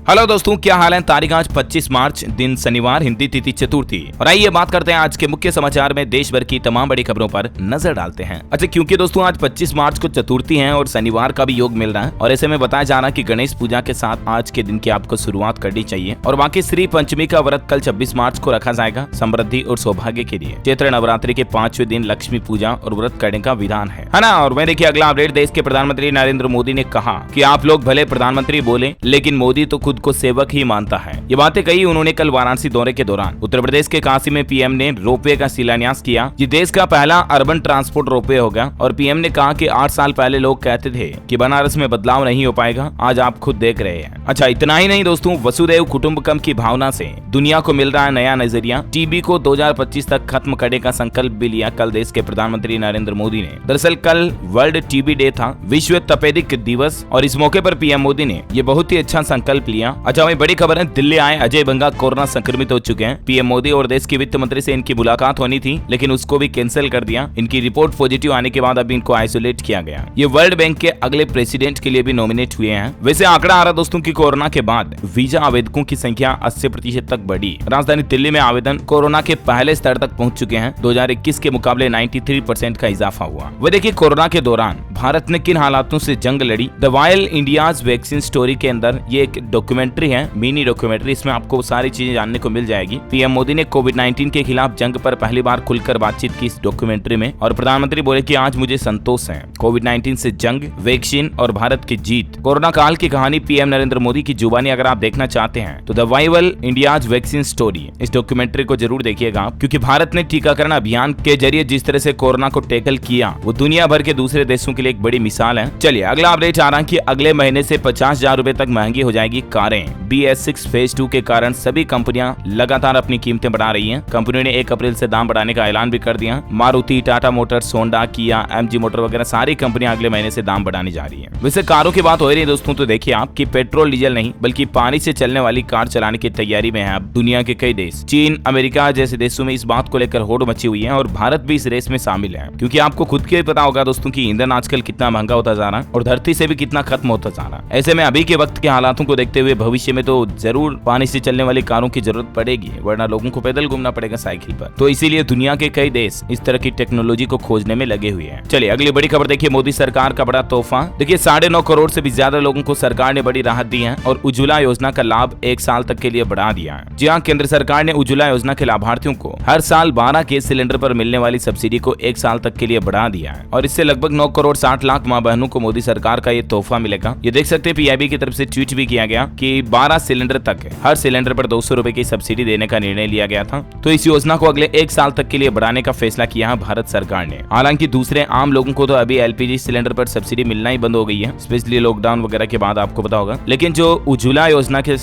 Hello दोस्तों, क्या हाल है। तारीख आज 25 मार्च, दिन शनिवार, हिंदी तिथि चतुर्थी। और आइए बात करते हैं आज के मुख्य समाचार में देश भर की तमाम बड़ी खबरों पर नजर डालते हैं। अच्छा, क्योंकि दोस्तों आज 25 मार्च को चतुर्थी है और शनिवार का भी योग मिल रहा है और ऐसे में बताया जा रहा है कि गणेश पूजा के साथ आज के दिन की आपको शुरुआत करनी चाहिए। और बाकी श्री पंचमी का व्रत कल 26 मार्च को रखा जाएगा समृद्धि और सौभाग्य के लिए। चैत्र नवरात्रि के 5वें दिन लक्ष्मी पूजा और व्रत करने का विधान है ना। और मैं देखिए अगला अपडेट, देश के प्रधानमंत्री नरेंद्र मोदी ने कहा कि आप लोग भले प्रधानमंत्री बोले लेकिन मोदी तो खुद को सेवक ही मानता है। ये बातें कही उन्होंने कल वाराणसी दौरे के दौरान। उत्तर प्रदेश के काशी में पीएम ने रोपवे का शिलान्यास किया। ये देश का पहला अर्बन ट्रांसपोर्ट रोपवे होगा। और पीएम ने कहा कि 8 साल पहले लोग कहते थे कि बनारस में बदलाव नहीं हो पाएगा, आज आप खुद देख रहे हैं। अच्छा, इतना ही नहीं दोस्तों, वसुदैव कुटुंबकम की भावना से दुनिया को मिल रहा है नया नजरिया। टीबी को 2025 तक खत्म करने का संकल्प भी लिया कल देश के प्रधानमंत्री नरेंद्र मोदी ने। दरअसल कल वर्ल्ड टीबी डे था, विश्व तपेदिक दिवस, और इस मौके पर पीएम मोदी ने ये बहुत ही अच्छा संकल्प लिया। अच्छा, वही बड़ी खबर है, दिल्ली आए अजय बंगा कोरोना संक्रमित हो चुके हैं। पीएम मोदी और देश के वित्त मंत्री से इनकी मुलाकात होनी थी लेकिन उसको भी कैंसिल कर दिया। इनकी रिपोर्ट पॉजिटिव आने के बाद अभी इनको आइसोलेट किया गया। ये वर्ल्ड बैंक के अगले प्रेसिडेंट के लिए भी नॉमिनेट हुए हैं। वैसे आंकड़ा आ रहा दोस्तों की कोरोना के बाद वीजा आवेदकों की संख्या 80% तक बढ़ी। राजधानी दिल्ली में आवेदन कोरोना के पहले स्तर तक पहुंच चुके हैं। 2021 के मुकाबले 93% का इजाफा हुआ। वह देखिए कोरोना के दौरान भारत ने किन हालातों से जंग लड़ी। The wild India's vaccine story के अंदर ये एक डॉक्यूमेंट्री है, मिनी डॉक्यूमेंट्री। इसमें आपको सारी चीजें जानने को मिल जाएगी। पीएम मोदी ने कोविड-19 के खिलाफ जंग पर पहली बार खुलकर बातचीत की इस डॉक्यूमेंट्री में। और प्रधानमंत्री बोले कि आज मुझे संतोष है, कोविड-19 से जंग, वैक्सीन और भारत की जीत। कोरोना काल की कहानी पीएम नरेंद्र मोदी की जुबानी अगर आप देखना चाहते हैं तो the wild India's vaccine story, इस डॉक्यूमेंट्री को जरूर देखिएगा आप, क्योंकि भारत ने टीकाकरण अभियान के जरिए जिस तरह से कोरोना को टैकल किया वो दुनिया भर के दूसरे देशों के लिए एक बड़ी मिसाल है। चलिए अगला अपडेट आ रहा है कि अगले महीने से 50,000 रुपए तक महंगी हो जाएगी कारें। BS6 फेज 2 के कारण सभी कंपनियां लगातार अपनी कीमतें बढ़ा रही हैं। कंपनियों ने 1 अप्रैल से दाम बढ़ाने का ऐलान भी कर दिया। मारुति, टाटा मोटर्स, होंडा, किया, MG मोटर वगैरह सारी कंपनियां अगले महीने से दाम बढ़ाने जा रही हैं। वैसे कारों की बात हो रही है दोस्तों तो देखिए आप कि पेट्रोल डीजल नहीं बल्कि पानी से चलने वाली कार चलाने की तैयारी में है अब दुनिया के कई देश। चीन, अमेरिका जैसे देशों में इस बात को लेकर होड़ मची हुई है और भारत भी इस रेस में शामिल है। क्योंकि आपको खुद के पता होगा दोस्तों की ईंधन आजकल कितना महंगा होता जा रहा है और धरती से भी कितना खत्म होता जा रहा है। ऐसे में अभी के वक्त के हालातों को देखते हुए भविष्य में तो जरूर पानी से चलने वाली कारों की जरूरत पड़ेगी, वरना लोगों को पैदल घूमना पड़ेगा साइकिल पर। तो इसीलिए दुनिया के कई देश इस तरह की टेक्नोलॉजी को खोजने में लगे हुए हैं। चलिए अगली बड़ी खबर देखिए, मोदी सरकार का बड़ा तोहफा। देखिए 9.5 करोड़ से भी ज्यादा लोगों को सरकार ने बड़ी राहत दी है और उज्ज्वला योजना का लाभ 1 साल तक के लिए बढ़ा दिया है। जी हाँ, केंद्र सरकार ने उज्ज्वला योजना के लाभार्थियों को हर साल 12 गैस सिलेंडर पर मिलने वाली सब्सिडी को 1 साल तक के लिए बढ़ा दिया है और इससे लगभग 9 करोड़ 60 लाख माँ बहनों को मोदी सरकार का ये तोहफा मिलेगा। ये देख सकते हैं PIB की तरफ से ट्वीट भी किया गया कि 12 सिलेंडर तक हर सिलेंडर पर 200 रुपए की सब्सिडी देने का निर्णय लिया गया था। तो इस योजना को अगले 1 साल तक के लिए बढ़ाने का फैसला किया है भारत सरकार ने। हालांकि दूसरे आम लोगों को तो अभी LPG सिलेंडर पर सब्सिडी मिलना ही बंद हो गई है, स्पेशली लॉकडाउन वगैरह के बाद, आपको पता होगा। लेकिन जो उज्ज्वला योजना के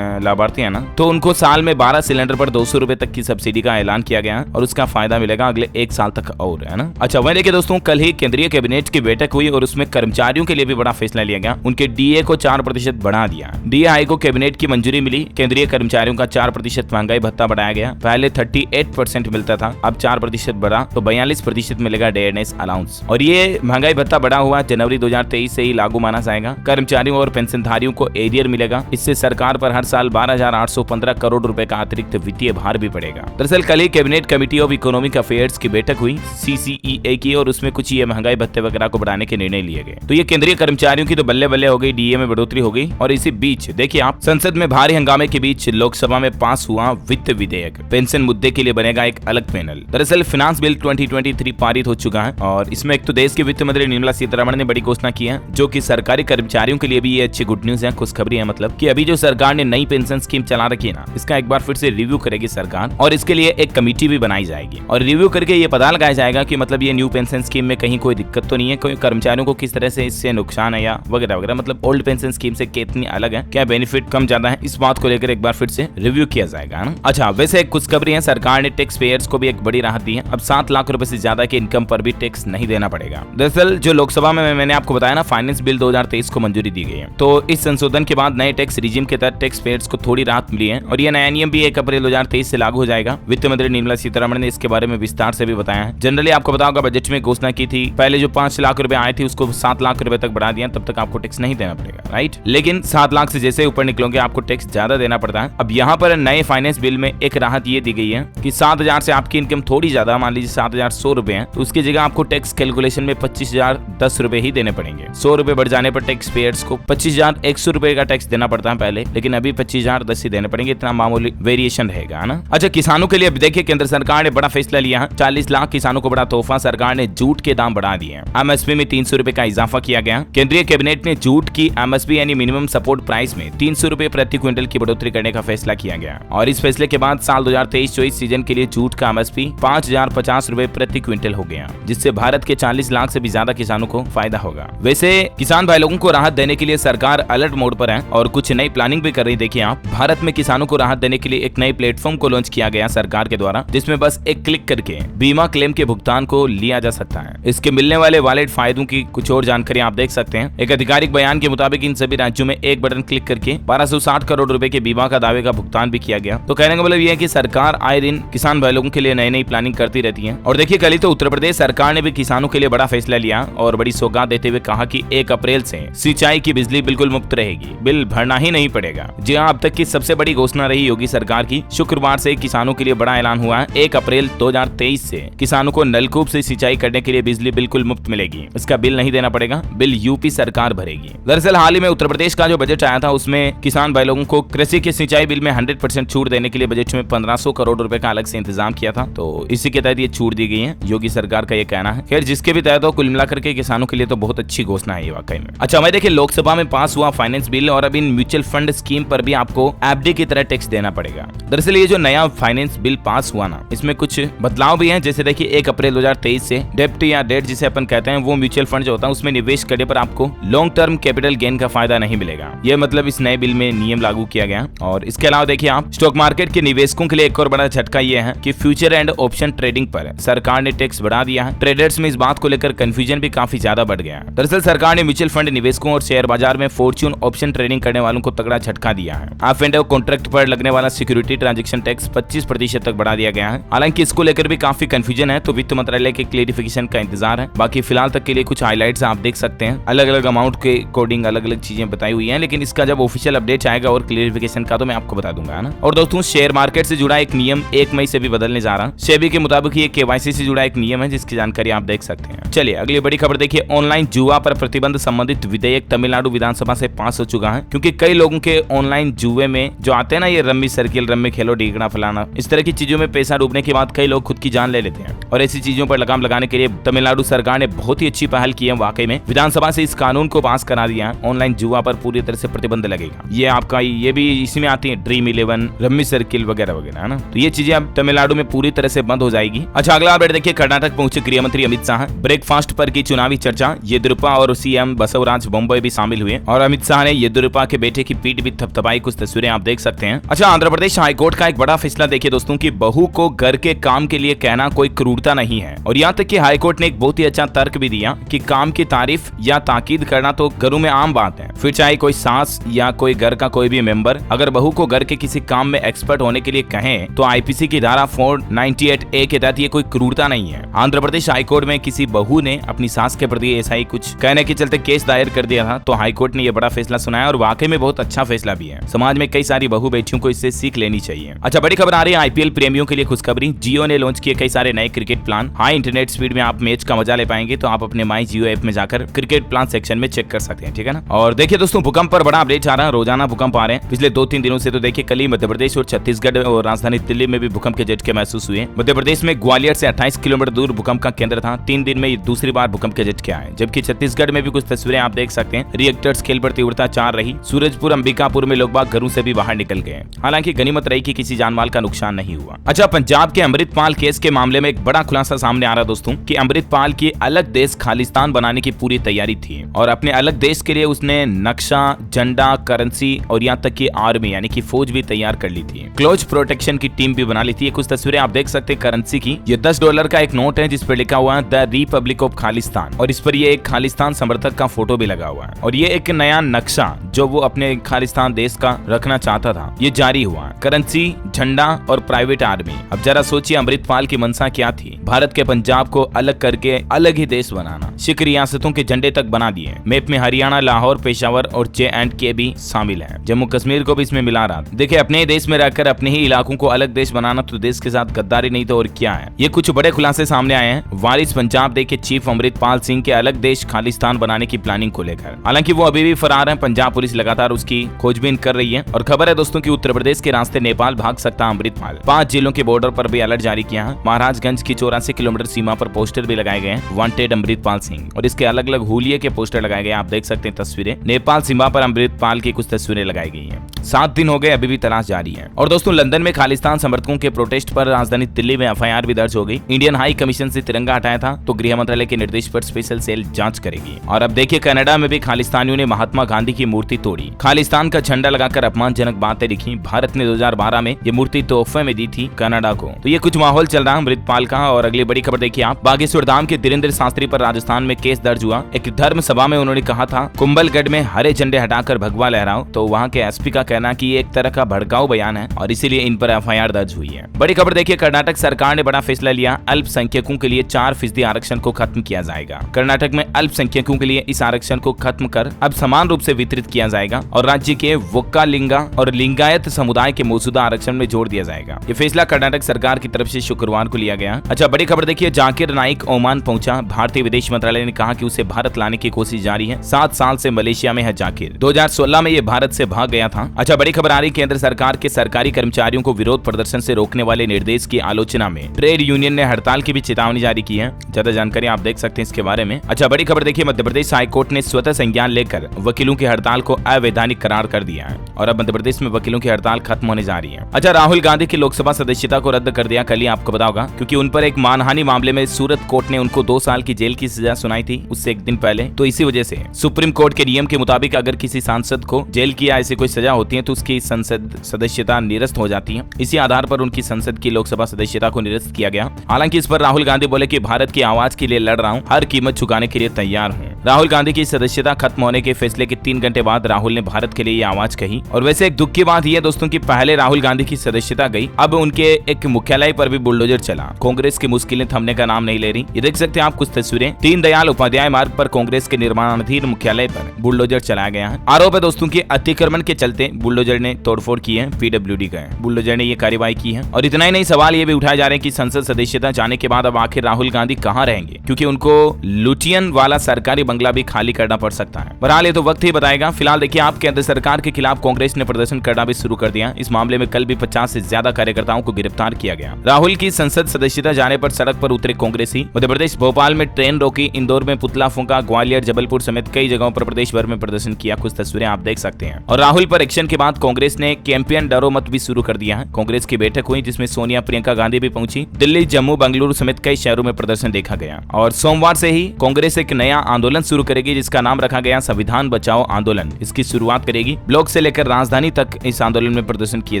लाभार्थी है ना, तो उनको साल में 12 सिलेंडर पर 200 रुपए तक की सब्सिडी का ऐलान किया गया है और उसका फायदा मिलेगा अगले 1 साल तक और, है ना। अच्छा, वही देखिए दोस्तों, कल ही केंद्रीय कैबिनेट की बैठक हुई और उसमें कर्मचारियों के लिए भी बड़ा फैसला लिया गया। उनके DA को 4% बढ़ा दिया। DA हाई को कैबिनेट की मंजूरी मिली। केंद्रीय कर्मचारियों का 4% महंगाई भत्ता बढ़ाया गया। पहले 38% मिलता था, अब 4% बढ़ा तो 42% मिलेगा डेयरनेस अलाउंस। और ये महंगाई भत्ता बढ़ा हुआ जनवरी 2023 से ही लागू माना जाएगा। कर्मचारियों और पेंशनधारियों को एरियर मिलेगा। इससे सरकार पर हर साल 12,815 करोड़ रुपए का अतिरिक्त वित्तीय भार भी पड़ेगा। दरअसल कल ही cabinet committee of economic affairs की बैठक हुई CCEA की और उसमें कुछ ये महंगाई भत्ते वगैरह को बढ़ाने के निर्णय लिए गए। तो ये केंद्रीय कर्मचारियों की तो बल्ले बल्ले हो गई, DA में बढ़ोतरी हो गई। और इसी बीच देखिए आप, संसद में भारी हंगामे के बीच लोकसभा में पास हुआ वित्त विधेयक। पेंशन मुद्दे के लिए बनेगा एक अलग पैनल। दरअसल फाइनेंस बिल 2023 पारित हो चुका है और इसमें एक तो देश के वित्त मंत्री निर्मला सीतारमण ने बड़ी घोषणा की है, जो कि सरकारी कर्मचारियों के लिए भी ये अच्छी गुड न्यूज है, खुशखबरी है। मतलब कि अभी जो सरकार ने नई पेंशन स्कीम चला रखी है ना, इसका एक बार फिर से रिव्यू करेगी सरकार और इसके लिए एक कमेटी भी बनाई जाएगी और रिव्यू करके ये पता लगाया जाएगा कि मतलब ये न्यू पेंशन स्कीम में कहीं कोई दिक्कत तो नहीं है, कोई कर्मचारियों को किस तरह से इससे नुकसान है या वगैरह वगैरह, मतलब ओल्ड पेंशन स्कीम से कितनी अलग है, क्या बेनिफिट कम ज्यादा है, इस बात को लेकर एक बार फिर से रिव्यू किया जाएगा ना। अच्छा, वैसे एक खुशखबरी है, सरकार ने टैक्स पेयर्स को भी एक बड़ी राहत दी है। अब 7 लाख रुपए से ज्यादा के इनकम पर भी टैक्स नहीं देना पड़ेगा। दरअसल जो लोकसभा में मैंने आपको बताया ना, फाइनेंस बिल 2023 को मंजूरी दी गई है, तो इस संशोधन के बाद नए टैक्स रिजीम के तहत टैक्स पेयर्स को थोड़ी राहत मिली है और यह नया नियम भी 1 अप्रैल 2023 से लागू हो जाएगा। वित्त मंत्री निर्मला सीतारमण ने इसके बारे में विस्तार से भी बताया है। जनरली आपको पता होगा बजट में घोषणा की थी, पहले जो 5 लाख रुपए आए थे उसको 7 लाख रुपए तक बढ़ा दिया, तब तक आपको टैक्स नहीं देना पड़ेगा, राइट। लेकिन 7 लाख से जैसे ऊपर निकलोगे आपको टैक्स ज्यादा देना पड़ता है। अब यहाँ पर नए फाइनेंस बिल में एक राहत ये दी गई है कि 7,000 से आपकी इनकम थोड़ी ज्यादा, मान लीजिए 7,100 रुपए है, तो उसकी जगह आपको टैक्स कैलकुलेशन में 25,010 रुपए ही देने पड़ेंगे। 100 रुपए बढ़ जाने पर टैक्स पेयर्स को 25,100 रुपए का टैक्स देना पड़ता है पहले, लेकिन अभी 25,010 ही देने पड़ेंगे। इतना मामूली वेरिएशन रहेगा, है ना। अच्छा, किसानों के लिए देखिए केंद्र सरकार ने बड़ा फैसला लिया है। 40 लाख किसानों को बड़ा तोहफा, सरकार ने जूट के दाम बढ़ा दिए हैं। एमएसपी में 300 रुपए का इजाफा किया गया। केंद्रीय कैबिनेट ने जूट की एमएसपी यानी मिनिमम सपोर्ट प्राइस में 300 रुपए प्रति क्विंटल की बढ़ोतरी करने का फैसला किया गया और इस फैसले के बाद साल 2023-24 सीजन के लिए जूट का एमएसपी 5,050 रुपए प्रति क्विंटल हो गया, जिससे भारत के 40 लाख से भी ज्यादा किसानों को फायदा होगा। वैसे किसान भाई लोगों को राहत देने के लिए सरकार अलर्ट मोड पर है और कुछ नई प्लानिंग भी कर रही। देखिए आप, भारत में किसानों को राहत देने के लिए एक नए प्लेटफॉर्म को लॉन्च किया गया सरकार के द्वारा, जिसमें बस एक क्लिक करके बीमा क्लेम के भुगतान को लिया जा सकता है। इसके मिलने वाले वैलिड फायदों की कुछ और जानकारी आप देख सकते हैं। एक आधिकारिक बयान के मुताबिक इन सभी राज्यों में एक बटन क्लिक करके 1260 करोड़ रुपए के बीमा का दावे का भुगतान भी किया गया। तो कहने का मतलब यह है कि सरकार आए दिन किसान भाई लोगों के लिए नई नई प्लानिंग करती रहती है। और देखिए, कल ही तो उत्तर प्रदेश सरकार ने भी किसानों के लिए बड़ा फैसला लिया और बड़ी सौगात देते हुए कहा कि 1 अप्रैल से सिंचाई की बिजली बिल्कुल मुफ्त रहेगी, बिल भरना ही नहीं पड़ेगा। जी हाँ, अब तक की सबसे बड़ी घोषणा रही योगी सरकार की। शुक्रवार से किसानों के लिए बड़ा ऐलान हुआ है। 1 अप्रैल 2023 से किसानों को नलकूप से सिंचाई करने के लिए बिजली बिल्कुल मुफ्त मिलेगी। इसका बिल नहीं देना पड़ेगा, बिल यूपी सरकार भरेगी। दरअसल हाल ही में उत्तर प्रदेश का जो बजट आया था उसमें किसान भाई लोगों को कृषि के सिंचाई बिल में 100% छूट देने के लिए बजट में 1500 करोड़ रुपए का अलग से इंतजाम किया था। तो इसी के तहत ये छूट दी गई है, योगी सरकार का ये कहना है। खैर, जिसके भी तहत हो, कुल मिलाकर के किसानों के लिए तो बहुत अच्छी घोषणा है ये वाकई में। अच्छा, मैं देखिए लोकसभा में पास हुआ फाइनेंस बिल और अब इन म्यूचुअल फंड स्कीम पर भी आपको एफडी की तरह टैक्स देना पड़ेगा। दरअसल ये जो नया फाइनेंस बिल पास हुआ ना, इसमें कुछ बदलाव भी हैं। जैसे देखिए 1 अप्रैल 2023 से डेप्ट या डेट जिसे अपन कहते हैं, वो म्यूचुअल फंड जो होता है उसमें निवेश करने पर आपको लॉन्ग टर्म कैपिटल गेन का फायदा नहीं मिलेगा। ये मतलब इस नए बिल में नियम लागू किया गया। और इसके अलावा देखिए आप, स्टॉक मार्केट के निवेशकों के लिए एक और बड़ा झटका ये है कि फ्यूचर एंड ऑप्शन ट्रेडिंग पर सरकार ने टैक्स बढ़ा दिया है। ट्रेडर्स में इस बात को लेकर कंफ्यूजन भी काफी ज्यादा बढ़ गया है। दरअसल सरकार ने म्यूचुअल फंड निवेशकों और शेयर बाजार में फॉर्च्यून ऑप्शन ट्रेडिंग करने वालों को तगड़ा झटका दिया है। ऑफ एंड कॉन्ट्रैक्ट पर लगने वाला सिक्योरिटी ट्रांजैक्शन टैक्स 25% तक बढ़ा दिया गया है। हालांकि इसको लेकर भी काफी कंफ्यूजन है, तो वित्त मंत्रालय के क्लेरिफिकेशन का इंतजार है। बाकी फिलहाल तक के लिए कुछ हाइलाइट्स आप देख सकते हैं। अलग अलग अमाउंट के अकॉर्डिंग अलग अलग चीजें बताई हुई है, लेकिन इसका जब ऑफिशियल अपडेट आएगा और क्लेरिफिकेशन का तो मैं आपको बता दूंगा ना। और दोस्तों, शेयर मार्केट से जुड़ा एक नियम 1 मई से भी बदलने जा रहा है। सेबी के मुताबिक ये केवाईसी से जुड़ा एक नियम है, जिसकी जानकारी आप देख सकते हैं। चलिए अगली बड़ी खबर देखिए, ऑनलाइन जुआ पर प्रतिबंध संबंधित विधेयक तमिलनाडु विधानसभा से पास हो चुका है। क्योंकि कई लोगों के ऑनलाइन जुए में जो आते हैं ना, ये रम्मी सर्किल, रम्मी खेलो, डीगड़ा फलाना, इस तरह की चीजों में पैसा डूबने के बाद कई लोग खुद की जान ले लेते हैं। और ऐसी चीजों पर लगाम लगाने के लिए तमिलनाडु सरकार ने बहुत ही अच्छी पहल की है। वाकई में विधानसभा से इस कानून को पास करा दिया है। ऑनलाइन जुआ पर पूरी तरह से प्रतिबंध लगेगा। ये आपका ये भी इसी में आती है, ड्रीम 11, रम्मी सर्किल वगैरह वगैरह, है ना। तो ये चीजें अब तमिलनाडु में पूरी तरह से बंद हो जाएगी। अच्छा, अगला अपडेट देखिए, कर्नाटक पहुंचे गृह मंत्री अमित शाह। ब्रेकफास्ट पर की चुनावी चर्चा, येदियुरप्पा और सीएम बसवराज बोम्बई भी शामिल हुए और अमित शाह ने येदियुरप्पा के बेटे की पीठ भी थपथपाई। कुछ तस्वीरें आप देख सकते हैं। अच्छा, आंध्र प्रदेश हाईकोर्ट का एक बड़ा फैसला देखिए दोस्तों कि बहू को घर के काम के लिए कहना कोई क्रूरता नहीं है। और यहाँ तक कि हाईकोर्ट ने एक बहुत ही अच्छा तर्क भी दिया कि काम की तारीफ या ताकीद करना तो घरों में आम बात है। फिर चाहे कोई सास या कोई घर का कोई भी मेंबर अगर बहू को घर के किसी काम में एक्सपर्ट होने के लिए कहें, तो आईपीसी की धारा 498A के तहत ये कोई क्रूरता नहीं है। आंध्र प्रदेश हाईकोर्ट में किसी बहू ने अपनी सास के प्रति ऐसा ही कुछ कहने के चलते केस दायर कर दिया था, तो हाईकोर्ट ने ये बड़ा फैसला सुनाया और वाकई में बहुत अच्छा फैसला भी है। समाज में कई सारी बहू बेटियों को इससे सीख लेनी चाहिए। अच्छा, बड़ी खबर आ रही है आईपीएल प्रेमियों के लिए खुशखबरी। जियो ने लॉन्च किए कई सारे नए cricket plan. High internet speed में आप मैच का मजा ले पाएंगे, तो आप अपने माई जियो ऐप में जाकर क्रिकेट प्लान सेक्शन में चेक कर सकते हैं, ठीक है ना। और देखिए दोस्तों, भूकंप पर बड़ा अपडेट आ रहा है। रोजाना भूकंप आ रहे हैं पिछले 2-3 दिनों से। तो देखिए, कल ही मध्य प्रदेश और छत्तीसगढ़ और राजधानी दिल्ली में भी भूकंप के झटके महसूस हुए। मध्य प्रदेश में ग्वालियर से 28 किलोमीटर दूर भूकंप का केंद्र था। 3 दिन में ये दूसरी बार भूकंप के झटके आए। जबकि छत्तीसगढ़ में भी कुछ तस्वीरें आप देख सकते हैं। रिएक्टर स्केल पर तीव्रता 4 रही। सूरजपुर, अंबिकापुर में लोग बाग घरों से भी बाहर निकल गए। हालांकि गनीमत रही कि किसी जानमाल का नुकसान नहीं हुआ। अच्छा, पंजाब के अमृतपाल केस के मामले में एक बड़ा खुलासा सामने आ रहा दोस्तों कि अमृतपाल की अलग देश खालिस्तान बनाने की पूरी तैयारी थी और अपने अलग देश के लिए उसने नक्शा, झंडा, करेंसी और यहाँ तक कि आर्मी यानी कि फौज भी तैयार कर ली थी। क्लोज प्रोटेक्शन की टीम भी बना ली थी। कुछ तस्वीरें आप देख सकते हैं करेंसी की। ये $10 का एक नोट है जिस पर लिखा हुआ है द रिपब्लिक ऑफ खालिस्तान और इस पर ये एक खालिस्तान समर्थक का फोटो भी लगा हुआ है। और ये एक नया नक्शा जो वो अपने खालिस्तान देश का रखना चाहता था, ये जारी हुआ। करेंसी, झंडा और प्राइवेट आर्मी। अब जरा सोचिए अमृतपाल की मंशा क्या थी। भारत के पंजाब को अलग करके अलग ही देश बनाना। सिख रियासतों के झंडे तक बना दिए। मैप में हरियाणा, लाहौर, पेशावर और J&K भी शामिल है। जम्मू कश्मीर को भी इसमें मिला रहा। देखिए, अपने ही देश में रहकर अपने ही इलाकों को अलग देश बनाना तो देश के साथ गद्दारी नहीं तो और क्या है। ये कुछ बड़े खुलासे सामने आए हैं वारिस पंजाब डे के चीफ अमृतपाल सिंह के अलग देश खालिस्तान बनाने की प्लानिंग को लेकर। हालांकि वो अभी भी फरार है, पंजाब पुलिस लगातार उसकी खोजबीन कर रही है। और खबर है दोस्तों की उत्तर प्रदेश के रास्ते नेपाल भाग सकता अमृतपाल। 5 जिलों के बॉर्डर पर भी अलर्ट जारी किया है। महाराजगंज की 84 किलोमीटर सीमा पर पोस्टर भी लगाए गए हैं, वांटेड अमृतपाल सिंह, और इसके अलग अलग हुलिये के पोस्टर लगाए गए। आप देख सकते हैं तस्वीरें। नेपाल सीमा पर अमृतपाल की कुछ तस्वीरें लगाई गई हैं। 7 दिन हो गए, अभी भी तलाश जारी है। और दोस्तों, लंदन में खालिस्तान समर्थकों के प्रोटेस्ट पर राजधानी दिल्ली में एफआईआर भी दर्ज हो गई। इंडियन हाई कमीशन से तिरंगा हटाया था तो गृह मंत्रालय के निर्देश पर स्पेशल सेल जांच करेगी। और अब देखिए, कनाडा में भी खालिस्तानियों ने महात्मा गांधी की मूर्ति तोड़ी, खालिस्तान का झंडा लगाकर अपमानजनक बातें लिखी। भारत ने 2012 में ये मूर्ति तोहफे में दी थी कनाडा को। तो ये कुछ माहौल चल रहा है अमृतपाल का। और अगली बड़ी खबर देखिए आप, बागेश्वर धाम के धीरेन्द्र शास्त्री पर राजस्थान में केस दर्ज हुआ। एक धर्म सभा में उन्होंने कहा था कुंभलगढ़ में हरे झंडे हटाकर भगवा लहराओ। तो वहाँ के एसपी का कहना कि ये एक तरह का भड़काऊ बयान है और इसीलिए इन पर एफआईआर दर्ज हुई है। बड़ी खबर देखिए, कर्नाटक सरकार ने बड़ा फैसला लिया। अल्पसंख्यकों के लिए 4% आरक्षण को खत्म किया जाएगा। कर्नाटक में अल्पसंख्यकों के लिए इस आरक्षण को खत्म कर अब समान रूप से वितरित किया जाएगा और राज्य के वोक्कालिंगा और लिंगायत समुदाय के मौजूदा आरक्षण में जोड़ दिया जाएगा। ये फैसला कर्नाटक सरकार की तरफ से शुक्रवार को लिया गया। अच्छा, बड़ी खबर देखिए, जाकिर नाइक ओमान पहुंचा। भारतीय विदेश मंत्रालय ने कहा कि उसे भारत लाने की कोशिश जारी है। 7 साल से मलेशिया में है जाकिर। 2016 में ये भारत से भाग गया था। अच्छा, बड़ी खबर आ रही, केंद्र सरकार के सरकारी कर्मचारियों को विरोध प्रदर्शन से रोकने वाले निर्देश की आलोचना में ट्रेड यूनियन ने हड़ताल की भी चेतावनी जारी की है। ज्यादा जानकारी आप देख सकते हैं इसके बारे में। अच्छा, बड़ी खबर देखिए, मध्य प्रदेश हाईकोर्ट ने स्वतः संज्ञान लेकर वकीलों की हड़ताल को अवैधानिक करार कर दिया है और अब मध्य प्रदेश में वकीलों की हड़ताल खत्म होने जा रही है। अच्छा, राहुल गांधी की लोकसभा सदस्यता को रद्द कर दिया। कल ही आपको पता होगा, क्योंकि उन पर एक मानहानि मामले में सूरत कोर्ट ने उनको 2 साल की जेल की सजा सुनाई थी उससे एक दिन पहले। तो इसी वजह से सुप्रीम कोर्ट के नियम के मुताबिक अगर किसी सांसद को जेल की या ऐसी कोई सजा होती है तो उसकी संसद सदस्यता निरस्त हो जाती है। इसी आधार पर उनकी संसद की लोकसभा सदस्यता को निरस्त किया गया। हालांकि इस पर राहुल गांधी बोले कि भारत की आवाज के लिए लड़ रहा हूं, हर कीमत चुकाने के लिए तैयार हूं। राहुल गांधी की सदस्यता खत्म होने के फैसले के 3 घंटे बाद राहुल ने भारत के लिए ये आवाज कही। और वैसे एक दुख की बात यह दोस्तों की पहले राहुल गांधी की सदस्यता गई, अब उनके एक मुख्यालय पर भी बुलडोजर चला। कांग्रेस की मुश्किलें थमने का नाम नहीं ले रही। ये देख सकते हैं आप कुछ तस्वीरें। दीनदयाल उपाध्याय मार्ग पर कांग्रेस के निर्माणाधीन मुख्यालय पर बुलडोजर चलाया गया है। आरोप है दोस्तों की अतिक्रमण के चलते बुलडोजर ने तोड़फोड़ की है। पीडब्ल्यूडी का बुलडोजर ने ये कार्रवाई की है। और इतना ही नहीं, सवाल ये भी उठाए जा रहे हैं कि संसद सदस्यता जाने के बाद अब आखिर राहुल गांधी कहां रहेंगे, क्योंकि उनको लुटियन वाला सरकारी बंगला भी खाली करना पड़ सकता है। बहरहाल ये तो वक्त ही बताएगा। फिलहाल देखिए आप, केंद्र सरकार के खिलाफ कांग्रेस ने प्रदर्शन करना भी शुरू कर दिया। इस मामले में कल भी 50 से ज्यादा कार्यकर्ताओं को गिरफ्तार किया गया। राहुल की संसद सदस्यता जाने पर सड़क पर उतरे कांग्रेसी। मध्य प्रदेश भोपाल में ट्रेन रोकी, इंदौर में पुतला फूंका, ग्वालियर जबलपुर समेत कई जगहों पर प्रदेश भर में प्रदर्शन किया। कुछ तस्वीरें आप देख सकते हैं। और राहुल पर एक्शन के बाद कांग्रेस ने कैंपेन डरो मत भी शुरू कर दिया है। कांग्रेस की बैठक हुई जिसमें सोनिया प्रियंका गांधी भी पहुंची। दिल्ली, जम्मू, बेंगलुरु समेत कई शहरों में प्रदर्शन देखा गया। और सोमवार से ही कांग्रेस एक नया आंदोलन शुरू करेगी जिसका नाम रखा गया संविधान बचाओ आंदोलन। इसकी शुरुआत करेगी। ब्लॉक से लेकर राजधानी तक इस आंदोलन में प्रदर्शन किए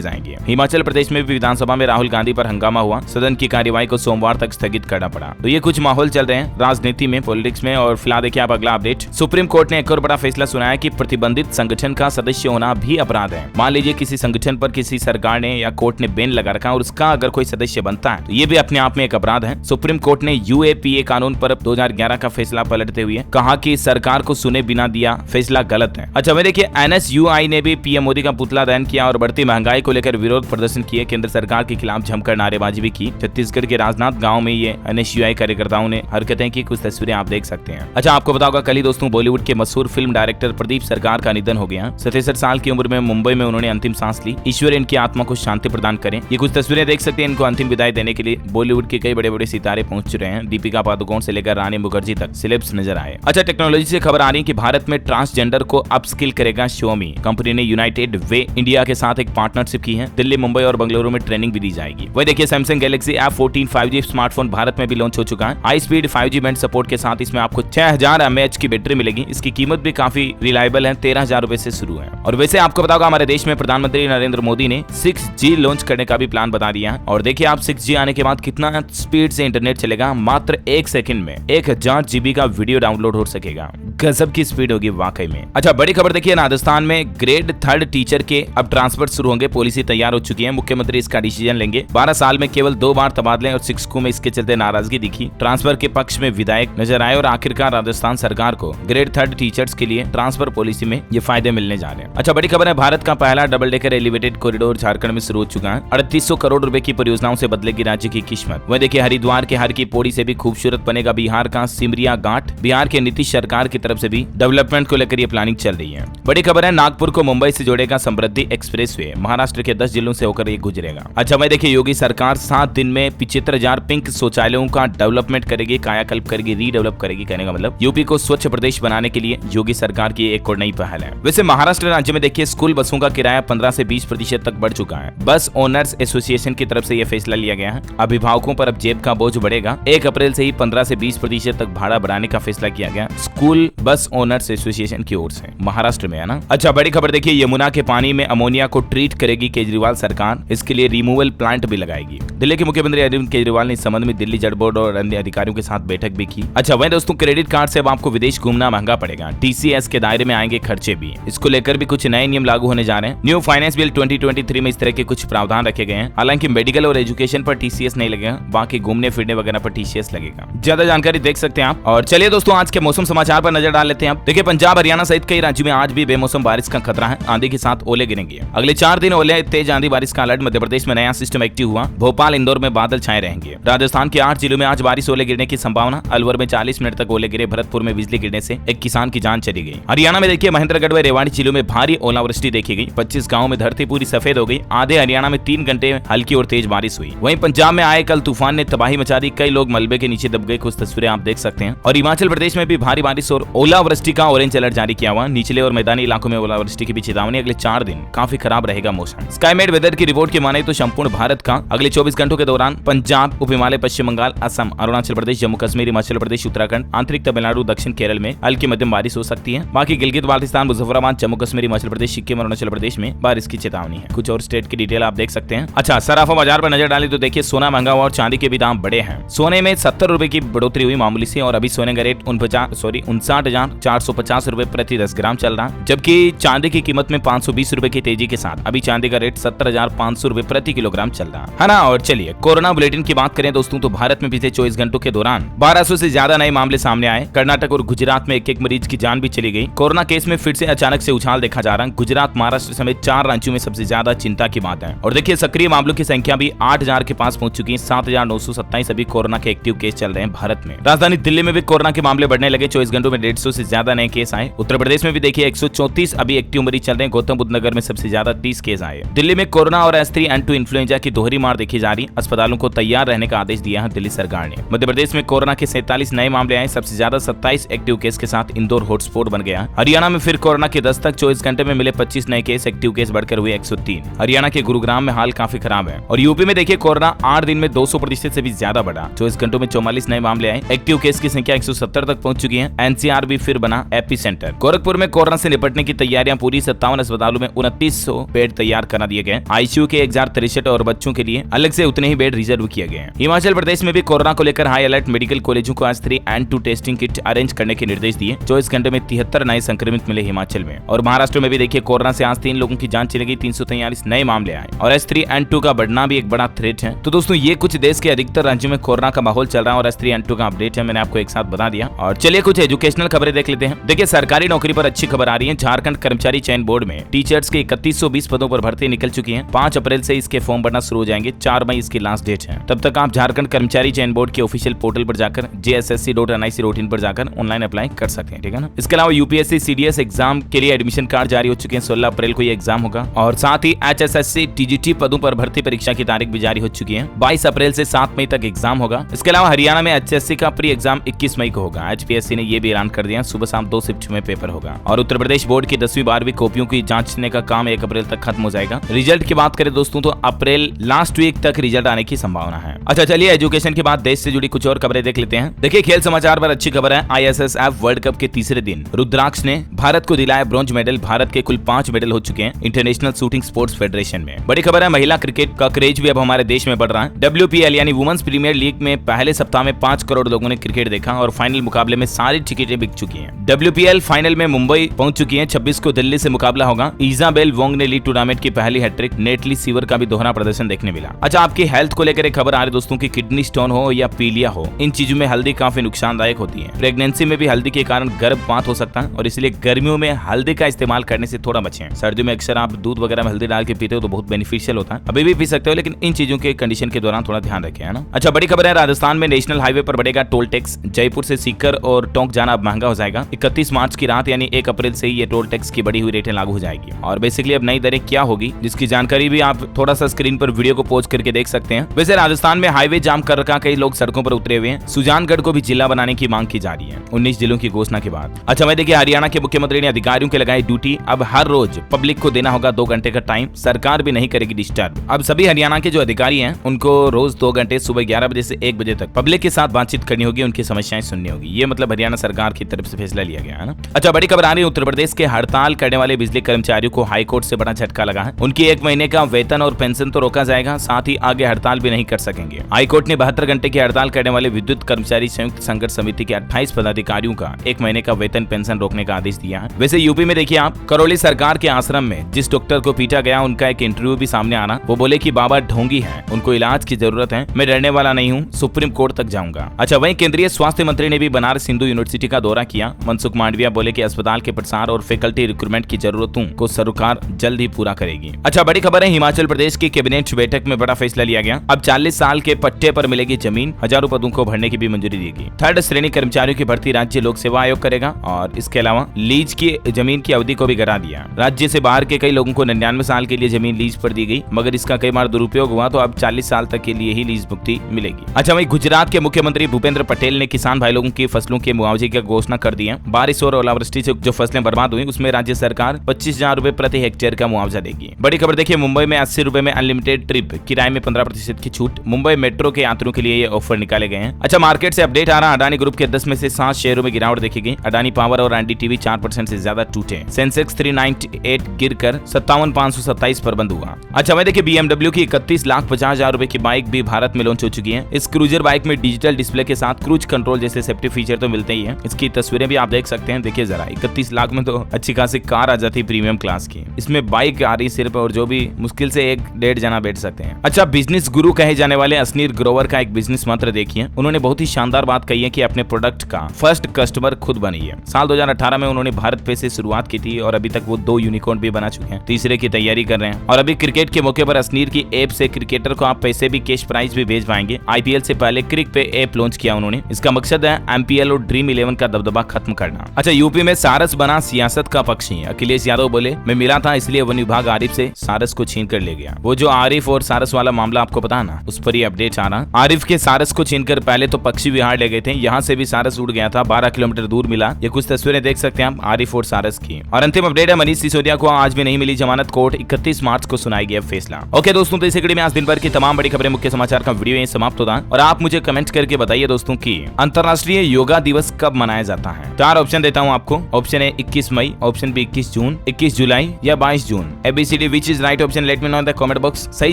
जाएंगे। हिमाचल प्रदेश में भी विधानसभा में राहुल गांधी पर हंगामा हुआ। सदन की कार्यवाही को सोमवार तक स्थगित करना पड़ा। तो ये कुछ माहौल चल रहे हैं राजनीति में, पॉलिटिक्स में। और फिलहाल देखिए आप अगला अपडेट। सुप्रीम कोर्ट ने एक और बड़ा फैसला सुनाया कि प्रतिबंधित संगठन का सदस्य होना भी अपराध है। मान लीजिए किसी संगठन पर किसी सरकार ने या कोर्ट ने बैन लगा रखा है और उसका अगर कोई सदस्य बनता है तो ये भी अपने आप में एक अपराध है। सुप्रीम कोर्ट ने यूएपीए कानून पर 2011 का फैसला पलटते हुए कहा कि सरकार को सुने बिना दिया फैसला गलत है। अच्छा, मैं देखिए एनएसयूआई ने भी पीएम मोदी का पुतला दहन किया और बढ़ती महंगाई को लेकर विरोध प्रदर्शन किए। केंद्र सरकार के खिलाफ जमकर नारेबाजी भी की। छत्तीसगढ़ के राजनांद गांव में ये एनएसयूआई कार्यकर्ताओं ने हरकतें की। कुछ तस्वीरें आप देख सकते हैं। अच्छा, आपको बता होगा कल ही दोस्तों बॉलीवुड के मशहूर फिल्म डायरेक्टर प्रदीप सरकार का निधन हो गया। 67 साल की उम्र में मुंबई में उन्होंने अंतिम सांस ली। ईश्वर इनकी आत्मा को शांति प्रदान करें। ये कुछ तस्वीरें देख सकते हैं। इनको अंतिम विदाई देने के लिए बॉलीवुड के कई बड़े बड़े सितारे पहुंच चुके हैं। दीपिका पादुकोण से लेकर रानी मुखर्जी तक सेलेब्स नजर आए। अच्छा, टेक्नोलॉजी से खबर आ रही है कि भारत में ट्रांसजेंडर को अपस्किल करेगा Xiaomi। कंपनी ने यूनाइटेड वे इंडिया के साथ एक पार्टनरशिप की है। दिल्ली, मुंबई और बेंगलुरु में ट्रेनिंग भी दी जाएगी। वही देखिए Samsung Galaxy F14 5G smartphone Bharat में भी लॉन्च हो चुका है। High speed 5G band support के साथ इसमें आपको 6000 mAh की बैटरी मिलेगी। इसकी कीमत भी काफी रिलायबल है, 13,000 रुपए से शुरू है। और वैसे आपको बता पता होगा हमारे देश में प्रधानमंत्री नरेंद्र मोदी ने 6G लॉन्च करने का भी प्लान बता दिया है। और देखिए आप 6G आने के बाद कितना स्पीड से इंटरनेट चलेगा, मात्र 1 सेकंड में 1000 GB का वीडियो डाउनलोड हो सकेगा। गजब की स्पीड होगी वाकई में। अच्छा, बड़ी खबर देखिए, राजस्थान में ग्रेड 3 टीचर के अब ट्रांसफर शुरू होंगे। पॉलिसी तैयार हो चुकी है, मुख्यमंत्री इसका डिसीजन लेंगे। 12 साल में केवल 2 बार तबादले और शिक्षकों में इसके चलते नाराजगी दिखी। ट्रांसफर के पक्ष में विधायक नजर आए और आखिरकार राजस्थान सरकार को ग्रेड 3 टीचर्स के लिए ट्रांसफर पॉलिसी में ये फायदे मिलने जा रहे हैं। अच्छा, बड़ी खबर है, भारत का पहला double decker elevated corridor Jharkhand में शुरू हो चुका है। 3800 करोड़ रुपए की परियोजनाओं से बदलेगी राज्य की किस्मत। वह देखिए हरिद्वार के हर की पौड़ी से भी खूबसूरत बनेगा बिहार का सिमरिया घाट। बिहार के नीतीश सरकार की तरफ से भी डेवलपमेंट को लेकर ये प्लानिंग चल रही है। बड़ी खबर है, नागपुर को मुंबई से जोड़ेगा समृद्धि एक्सप्रेसवे। महाराष्ट्र के 10 जिलों से होकर ये गुजरेगा। अच्छा, मैं देखिए योगी सरकार 7 दिन में 75,000 पिंक शौचालयों का डेवलपमेंट करेगी, कायाकल्प करेगी, रीडेवलप करेगी। कहने का मतलब यूपी को स्वच्छ प्रदेश बनाने के लिए योगी सरकार की एक और नई पहल है। वैसे महाराष्ट्र राज्य में देखिए स्कूल बसों का किराया 15 से 20% तक बढ़ चुका है। बस ओनर्स एसोसिएशन की तरफ से यह फैसला लिया गया है। अभिभावकों पर अब जेब का बोझ बढ़ेगा। 1 अप्रैल से ही 15 से 20% तक भाड़ा बढ़ाने का फैसला किया गया स्कूल बस ओनर्स एसोसिएशन की ओर से, महाराष्ट्र में है ना। अच्छा, बड़ी खबर देखिए, यमुना के पानी में अमोनिया को ट्रीट करेगी केजरीवाल सरकार। इसके लिए रिमूवल प्लांट भी लगाएगी। दिल्ली के मुख्यमंत्री अरविंद केजरीवाल ने इस संबंध में दिल्ली जल बोर्ड और अन्य अधिकारियों के साथ बैठक भी की। अच्छा, वहीं दोस्तों क्रेडिट कार्ड से अब आपको विदेश घूमना महंगा पड़ेगा। TCS के दायरे में आएंगे खर्चे भी। इसको लेकर भी कुछ नए नियम लागू होने जा रहे हैं। न्यू फाइनेंस बिल 2023 में इस तरह के कुछ प्रावधान रखे गए हैं। हालांकि मेडिकल और एजुकेशन पर TCS नहीं लगेगा, बाकी घूमने फिरने वगैरह पर TCS लगेगा। ज्यादा जानकारी देख सकते हैं आप। और चलिए दोस्तों आज के मौसम समाचार पर नजर डाल लेते हैं। देखिए पंजाब हरियाणा सहित कई राज्यों में आज भी बेमौसम बारिश का खतरा है। आंधी के साथ ओले गिरेंगे। अगले 4 दिन ओले, तेज आंधी बारिश का अलर्ट। मध्य प्रदेश में नया सिस्टम एक्टिव हुआ। भोपाल इंदौर में बादल छाए रहेंगे। राजस्थान के 8 जिलों में आज बारिश ओले गिरने की संभावना। अलवर में 40 मिनट तक ओले गिरे। भरतपुर में बिजली गिरने से एक किसान की जान चली गई। हरियाणा में देखिए महेंद्रगढ़ व रेवाड़ी जिलों में भारी ओलावृष्टि देखी गई। 25 गाँव में धरती पूरी सफेद हो गई। आधे हरियाणा में 3 घंटे हल्की और तेज बारिश हुई। वहीं पंजाब में आए कल तूफान ने तबाही मचा दी। कई लोग मलबे के नीचे दब गए। कुछ तस्वीरें आप देख सकते हैं। और हिमाचल प्रदेश में भी भारी बारिश और ओलावृष्टि का ऑरेंज अलर्ट जारी किया हुआ। निचले और मैदानी इलाकों में ओलावृष्टि की भी चेतावनी। अगले 4 दिन काफी खराब रहेगा मौसम। स्काईमेट वेदर की रिपोर्ट की माने तो संपूर्ण भारत का अगले 24 घंटों के दौरान पंजाब, उप हिमालय, पश्चिम बंगाल, असम, अरुणाचल प्रदेश, जम्मू कश्मीर, हिमाचल प्रदेश, उत्तराखंड, आंतरिक तमिलनाडु, दक्षिण केरल में हल्की मध्यम बारिश हो सकती है। बाकी गिलगित बाल्टिस्तान, मुजफ्फराबाद, जम्मू कश्मीर, हिमाचल प्रदेश, सिक्किम, अरुणाचल प्रदेश में बारिश की चेतावनी है। कुछ और स्टेट की डिटेल आप देख सकते हैं। अच्छा, सराफा बाजार पर नजर डाली तो देखिए सोना महंगा हुआ और चांदी के भी दाम बढ़े हैं। सोने में 70 रुपए की बढ़ोतरी हुई मामूली से और अभी सोने का रेट 59,450 रुपए प्रति 10 ग्राम चल रहा है। जबकि चांदी की कीमत में 520 रुपए की तेजी के साथ अभी चांदी का रेट 70,500 रुपए प्रति किलोग्राम चल रहा है ना। और चलिए कोरोना बुलेटिन की बात करें दोस्तों तो भारत में पिछले 24 घंटों के दौरान 1200 से ज्यादा नए मामले सामने आए। कर्नाटक और गुजरात में एक मरीज की जान भी चली गई। कोरोना केस में फिर से अचानक से उछाल देखा जा रहा है। गुजरात, महाराष्ट्र समेत 4 राज्यों में सबसे ज्यादा चिंता की बात है। और देखिए सक्रिय मामलों की संख्या भी 8000 के पास पहुंच चुकी है। 7927 अभी कोरोना के एक्टिव केस चल रहे हैं भारत में। राजधानी दिल्ली में भी कोरोना के मामले बढ़ने लगे। 24 घंटों में 150 से ज्यादा नए केस आए। उत्तर प्रदेश में भी देखिए 134 अभी एक्टिव मरीज चल रहे हैं। गौतम बुद्ध नगर में सबसे ज्यादा 30 केस आए। दिल्ली में कोरोना और S3N2 इन्फ्लुएंजा की दोहरी मार देखी जा रही। अस्पतालों को तैयार रहने का आदेश दिया है दिल्ली सरकार ने। मध्य प्रदेश में कोरोना के 47 नए मामले आए। सबसे ज्यादा 27 एक्टिव केस के साथ इंदौर हॉटस्पॉट बन गया। हरियाणा में फिर कोरोना के 10 तक 24 घंटे में मिले 25 नए केस। एक्टिव केस बढ़कर हुए 103। हरियाणा के गुरुग्राम में हाल काफी खराब है। और यूपी में देखिए कोरोना 8 दिन में 200% से भी ज्यादा बढ़ा। 24 घंटों में 44 नए मामले आए। एक्टिव केस की संख्या 170 तक पहुंच चुकी है। NCR भी फिर बना एपी सेंटर। गोरखपुर में कोरोना से निपटने की तैयारियां पूरी। 57 अस्पतालों में 2900 बेड तैयार करा दिए गए। ICU के 1063 और बच्चों के लिए अलग से उतने ही बेड रिजर्व किए गए हैं। हिमाचल प्रदेश में भी कोरोना को लेकर हाई अलर्ट। मेडिकल कॉलेजों को S3N2 टेस्टिंग किट अरेंज करने के निर्देश दिए। 24 घंटे में 73 नए संक्रमित मिले हिमाचल में। और महाराष्ट्र में भी देखिए कोरोना से आज 3 लोगों की जान चली गई। 343 नए मामले आए। और S3N2 का बढ़ना भी एक बड़ा थ्रेट है। तो दोस्तों ये कुछ देश के अधिकतर राज्यों में कोरोना का माहौल चल रहा है और S3N2 का अपडेट है, मैंने आपको एक साथ बता दिया। और चलिए कुछ एजुकेशनल खबरें देख लेते हैं। देखिए सरकारी नौकरी पर अच्छी खबर आ रही है। झारखंड कर्मचारी चयन बोर्ड में टीचर्स के 3120 पदों पर भर्ती निकल चुकी है। 5 अप्रैल से इसके फॉर्म भरना शुरू हो जाएंगे। 4 मई इसकी लास्ट डेट है। तब तक आप झारखंड कर्मचारी चयन बोर्ड के ऑफिशियल पोर्टल पर जाकर jssc.nic.in पर जाकर ऑनलाइन अप्लाई कर सकते हैं, ठीक है ना। इसके अलावा UPSC CDS एग्जाम के लिए एडमिशन कार्ड जारी हो चुके हैं। 16 अप्रैल को ये एग्जाम होगा। और साथ ही HSSC TGT पदों पर भर्ती परीक्षा की तारीख भी जारी हो चुकी है। 22 अप्रैल से 7 मई तक एग्जाम होगा। इसके अलावा हरियाणा में HSC का प्री एग्जाम 21 मई को होगा। HPSC ने ये भी ऐलान कर दिया, सुबह शाम 2 शिफ्ट में पेपर होगा। और उत्तर प्रदेश बोर्ड की 10वीं 12वीं कॉपियों की जांचने का काम 1 अप्रैल तक खत्म हो जाएगा। रिजल्ट की बात करें दोस्तों तो अप्रैल लास्ट वीक तक रिजल्ट आने की संभावना है। अच्छा चलिए एजुकेशन के बाद देश से जुड़ी कुछ और खबरें देख लेते हैं। देखिए खेल समाचार पर अच्छी खबर है। ISSF वर्ल्ड कप के तीसरे दिन रुद्राक्ष ने भारत को दिलाया ब्रॉन्ज मेडल। भारत के कुल 5 5 मेडल हो चुके हैं इंटरनेशनल शूटिंग स्पोर्ट्स फेडरेशन में। बड़ी खबर है, महिला क्रिकेट का क्रेज भी अब हमारे देश में बढ़ रहा है। WPL यानी वुमेन्स प्रीमियर लीग में पहले सप्ताह में 5 करोड़ लोगों ने क्रिकेट देखा और फाइनल मुकाबले में सारी टिकटें बिक चुकी हैं। WPL फाइनल में मुंबई पहुंच चुकी है। 26 को दिल्ली से मुकाबला होगा। इजाबेल वोंग ने ली टूर्नामेंट की पहली हैट्रिक। नेटली सीवर का भी दोहरा प्रदर्शन देखने मिला। अच्छा, आपकी हेल्थ को लेकर एक खबर आ रही दोस्तों की किडनी स्टोन हो या पीलिया हो, इन चीजों में हल्दी काफी नुकसानदायक होती है। प्रेगनेंसी में भी हल्दी के कारण गर्भपात हो सकता है और इसलिए गर्मियों में हल्दी का इस्तेमाल करने से थोड़ा बचें। सर्दियों में अक्सर आप दूध वगैरह में हल्दी डाल के पीते हो तो बहुत बेनिफिशियल होता है। अभी भी पी सकते हो, लेकिन इन चीजों के कंडीशन के दौरान थोड़ा ध्यान रखें, है ना। अच्छा, बड़ी खबर है, राजस्थान में नेशनल हाईवे पर बढ़ेगा टोल टैक्स। जयपुर से सीकर और टोंक जाना अब महंगा हो जाएगा। 31 मार्च की रात यानी 1 अप्रैल से ही ये टोल टैक्स की बढ़ी हुई रेटें लागू हो जाएगी। और बेसिकली अब नई दरें क्या होगी, जिसकी जानकारी भी आप थोड़ा सा स्क्रीन पर वीडियो को पॉज करके देख सकते हैं। वैसे राजस्थान में हाईवे जाम कर रखा, कई लोग सड़कों पर उतरे हुए हैं। सुजानगढ़ को भी जिला बनाने की मांग की जा रही है 19 जिलों की घोषणा के बाद। अच्छा, मैं देखिए, हरियाणा के मुख्यमंत्री ने अधिकारियों के लगाई ड्यूटी। अब हर रोज पब्लिक को देना होगा 2 घंटे का टाइम। सरकार भी नहीं करेगी डिस्टर्ब। अब सभी हरियाणा के जो अधिकारी हैं उनको रोज 2 घंटे सुबह 11 बजे से 1 बजे तक पब्लिक के साथ बातचीत करनी होगी, उनकी समस्याएं सुननी होगी। ये मतलब हरियाणा सरकार की तरफ से फैसला लिया गया है ना। अच्छा, बड़ी खबर आ रही है, उत्तर प्रदेश के हड़ताल करने वाले बिजली कर्मचारियों को हाईकोर्ट से बड़ा झटका लगा है। उनकी 1 महीने का वेतन और पेंशन तो रोका जाएगा, साथ ही आगे हड़ताल भी नहीं कर सकेंगे। हाईकोर्ट ने 72 घंटे की हड़ताल करने वाले विद्युत कर्मचारी संयुक्त संघर्ष समिति के 28 पदाधिकारियों का 1 महीने का वेतन पेंशन रोकने का आदेश दिया है। वैसे यूपी में देखिए आप, करौली सरकार के आश्रम में जिस डॉक्टर को पीटा गया उनका एक इंटरव्यू भी सामने आना। वो बोले कि बाबा ढोंगी हैं, उनको इलाज की जरूरत है, मैं डरने वाला नहीं हूँ, सुप्रीम कोर्ट तक जाऊंगा। अच्छा, वहीं केंद्रीय स्वास्थ्य मंत्री ने भी बनारस हिंदू यूनिवर्सिटी का दौरा किया। मनसुख मांडविया बोले कि अस्पताल के प्रसार और फैकल्टी रिक्रूटमेंट की जरूरतों को सरकार जल्द ही पूरा करेगी। अच्छा, बड़ी खबर है, हिमाचल प्रदेश की कैबिनेट बैठक में बड़ा फैसला लिया गया। अब 40 साल के पट्टे पर मिलेगी जमीन। हजारों पदों को भरने की भी मंजूरी दी गई। 3rd श्रेणी कर्मचारियों की भर्ती राज्य लोक सेवा आयोग करेगा और इसके अलावा लीज की जमीन की अवधि को भी घटा दिया। राज्य से बाहर के कई लोगों को 99 साल के लिए जमीन लीज पर दी गई, मगर इसका कई बार दुरुपयोग हुआ तो अब 40 साल तक के लिए ही लीज भुगती मिलेगी। अच्छा, वहीं गुजरात के मुख्यमंत्री भूपेंद्र पटेल ने किसान भाई लोगों की फसलों के मुआवजे की घोषणा कर दी है। बारिश और ओलावृष्टि से जो फसलें बर्बाद हुई उसमें राज्य सरकार 25,000 रुपए प्रति हेक्टेयर का मुआवजा देगी। बड़ी खबर देखिए, मुंबई में 80 रुपए में अनलिमिटेड ट्रिप, किराए में 15% की छूट। मुंबई मेट्रो के यात्रियों के लिए ये ऑफर निकाले गए हैं। अच्छा, मार्केट से अपडेट आ रहा, अडानी ग्रुप के 10 में से 7 शेयरों में गिरावट देखी गई। अडानी पावर और एनडीटीवी 4% से ज्यादा टूटे। सेंसेक्स 398 गिरकर 57,527 पर बंद हुआ। अच्छा, वह देखिए, BMW की 31,50,000 रुपए की बाइक भी भारत में लॉन्च हो चुकी है। इस क्रूजर बाइक में डिजिटल डिस्प्ले के साथ क्रूज कंट्रोल जैसे सेफ्टी फीचर तो मिलते ही हैं। इसकी तस्वीरें भी आप देख सकते हैं। देखिए जरा, 31 लाख में तो अच्छी खासी कार आ जाती है प्रीमियम क्लास की। इसमें बाइक आ रही सिर्फ, और जो भी मुश्किल से 1-1.5 जना बैठ सकते हैं। अच्छा, बिजनेस गुरु कहे जाने वाले असनीर ग्रोवर का एक बिजनेस मंत्र देखिए। उन्होंने बहुत ही शानदार बात कही है कि अपने प्रोडक्ट का फर्स्ट कस्टमर खुद बनिए। साल 2018 में उन्होंने भारत पे से शुरुआत की थी और अभी तक वो 2 यूनिकॉर्न भी बना चुके हैं, तीसरे की तैयारी कर रहे हैं। और अभी क्रिकेट के मौके पर असनीर की ऐप से क्रिकेटर को आप पैसे भी, कैश प्राइज भी भेज पाएंगे। IPL से पहले क्रिक पे ऐप लॉन्च किया उन्होंने। इसका मकसद है MPL और ड्रीम 11 का दबदबा खत्म करना। अच्छा, यूपी में सारस बना सियासत का पक्षी। अखिलेश यादव बोले, मैं मिला था इसलिए वन विभाग आरिफ से सारस को छीन कर ले गया। वो जो आरिफ और सारस वाला मामला आपको पता है ना, उस पर ही अपडेट आ रहा। आरिफ के सारस को छीनकर पहले तो पक्षी विहार ले गए थे, यहाँ से भी सारस उड़ गया था, 12 किलोमीटर दूर मिला। ये कुछ तस्वीरें देख सकते हैं आप आरिफ और सारस की। और अंतिम अपडेट है, मनीष सिसोदिया को आज भी नहीं मिली जमानत, कोर्ट 31 मार्च को सुनाई गया फैसला। ओके दोस्तों, तो इस कड़ी में आज दिन भर की तमाम बड़ी खबरें, मुख्य समाचार का वीडियो यहीं समाप्त होता है। और आप मुझे कमेंट करके बताइए दोस्तों की अंतर्राष्ट्रीय योगा दिवस कब मनाया जाता है। 4 ऑप्शन देता हूँ आपको। ऑप्शन ए 21 मई, ऑप्शन बी 21 जून, 21 जुलाई या 22 जून। ABCD which is right option, let me know in the comment box. सही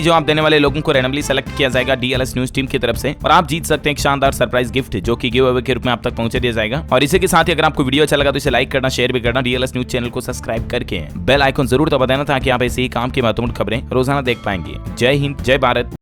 जवाब देने वाले लोगों को रैंडमली सेलेक्ट किया जाएगा DLS न्यूज टीम की तरफ से, और आप जीत सकते हैं एक शानदार सरप्राइज गिफ्ट जो कि गिव अवे के रूप में आप तक पहुंचा दिया जाएगा। और इसी के साथ ही अगर आपको वीडियो अच्छा लगा तो इसे लाइक करना, शेयर भी करना, DLS न्यूज चैनल को सब्सक्राइब करके बेल आइकन जरूर दबा देना ताकि आप ऐसे ही काम की महत्वपूर्ण खबरें रोजाना देख पाएंगे। जय हिंद, जय भारत।